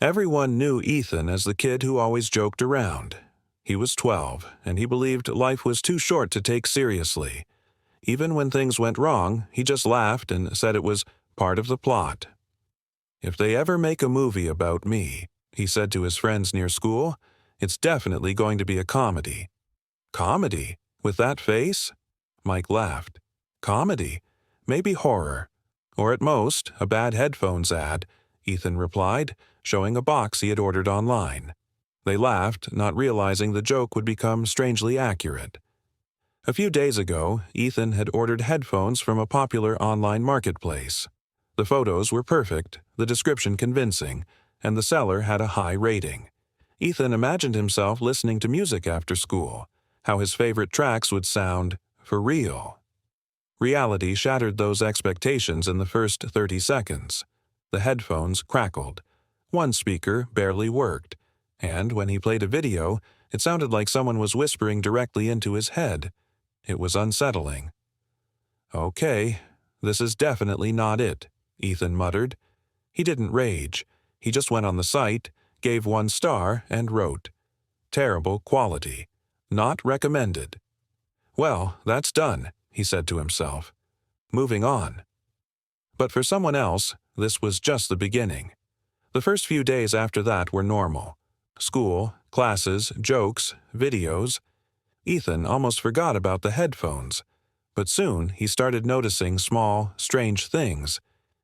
Everyone knew Ethan as the kid who always joked around. He was 12, and he believed life was too short to take seriously. Even when things went wrong, he just laughed and said it was part of the plot. "If they ever make a movie about me," he said to his friends near school, "it's definitely going to be a comedy." "Comedy? With that face?" Mike laughed. "Comedy? Maybe horror. Or at most, a bad headphones ad," Ethan replied, showing a box he had ordered online. They laughed, not realizing the joke would become strangely accurate. A few days ago, Ethan had ordered headphones from a popular online marketplace. The photos were perfect, the description convincing, and the seller had a high rating. Ethan imagined himself listening to music after school, how his favorite tracks would sound for real. Reality shattered those expectations in the first 30 seconds. The headphones crackled. One speaker barely worked, and when he played a video, it sounded like someone was whispering directly into his head. It was unsettling. "Okay, this is definitely not it," Ethan muttered. He didn't rage. He just went on the site, gave 1 star, and wrote, "Terrible quality. Not recommended." "Well, that's done," he said to himself. "Moving on." But for someone else, this was just the beginning. The first few days after that were normal. School, classes, jokes, videos. Ethan almost forgot about the headphones. But soon he started noticing small, strange things.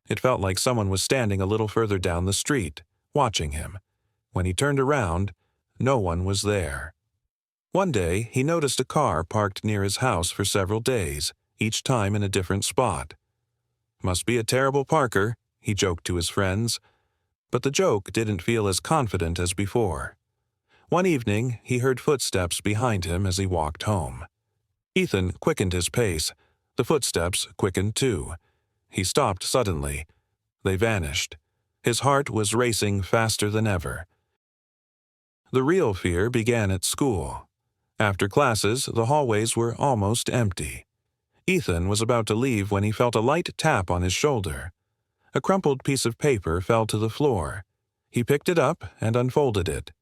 It felt like someone was standing a little further down the street, watching him. When he turned around, no one was there. One day, he noticed a car parked near his house for several days, each time in a different spot. "Must be a terrible parker," he joked to his friends. But the joke didn't feel as confident as before. One evening, he heard footsteps behind him as he walked home. Ethan quickened his pace. The footsteps quickened too. He stopped suddenly. They vanished. His heart was racing faster than ever. The real fear began at school. After classes, the hallways were almost empty. Ethan was about to leave when he felt a light tap on his shoulder. A crumpled piece of paper fell to the floor. He picked it up and unfolded it.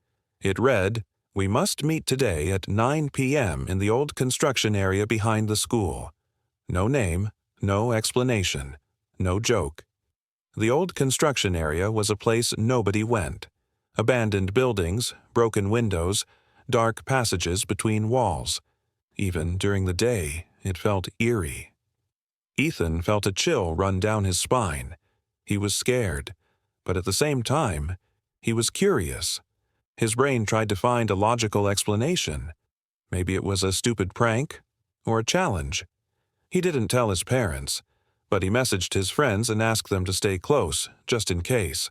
It read, "We must meet today at 9 p.m. in the old construction area behind the school." No name, no explanation, no joke. The old construction area was a place nobody went. Abandoned buildings, broken windows, dark passages between walls. Even during the day, it felt eerie. Ethan felt a chill run down his spine. He was scared, but at the same time, he was curious. His brain tried to find a logical explanation. Maybe it was a stupid prank or a challenge. He didn't tell his parents, but he messaged his friends and asked them to stay close, just in case.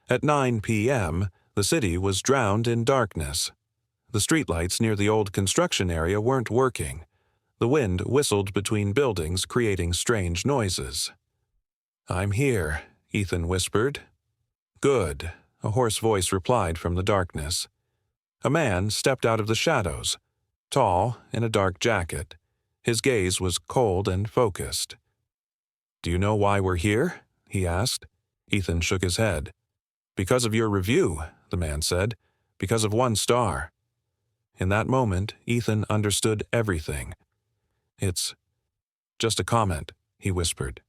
At 9 p.m., the city was drowned in darkness. The streetlights near the old construction area weren't working. The wind whistled between buildings, creating strange noises. "I'm here," Ethan whispered. "Good," a hoarse voice replied from the darkness. A man stepped out of the shadows, tall, in a dark jacket. His gaze was cold and focused. "Do you know why we're here?" he asked. Ethan shook his head. "Because of your review," the man said. "Because of 1 star." In that moment, Ethan understood everything. "It's just a comment," he whispered.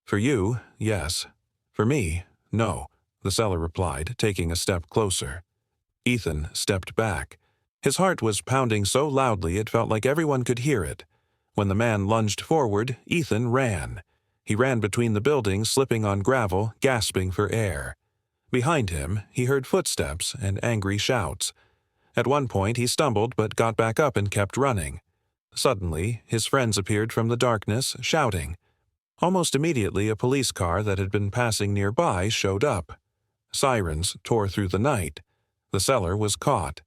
"For you, yes. For me, no," the seller replied, taking a step closer. Ethan stepped back. His heart was pounding so loudly it felt like everyone could hear it. When the man lunged forward, Ethan ran. He ran between the buildings, slipping on gravel, gasping for air. Behind him, he heard footsteps and angry shouts. At one point, he stumbled but got back up and kept running. Suddenly, his friends appeared from the darkness, shouting. Almost immediately, a police car that had been passing nearby showed up. Sirens tore through the night. The seller was caught.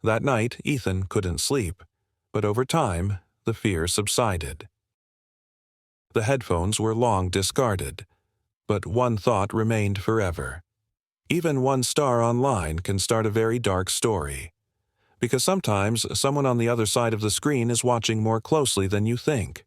That night, Ethan couldn't sleep. But over time, the fear subsided. The headphones were long discarded. But one thought remained forever. Even 1 star online can start a very dark story. Because sometimes someone on the other side of the screen is watching more closely than you think.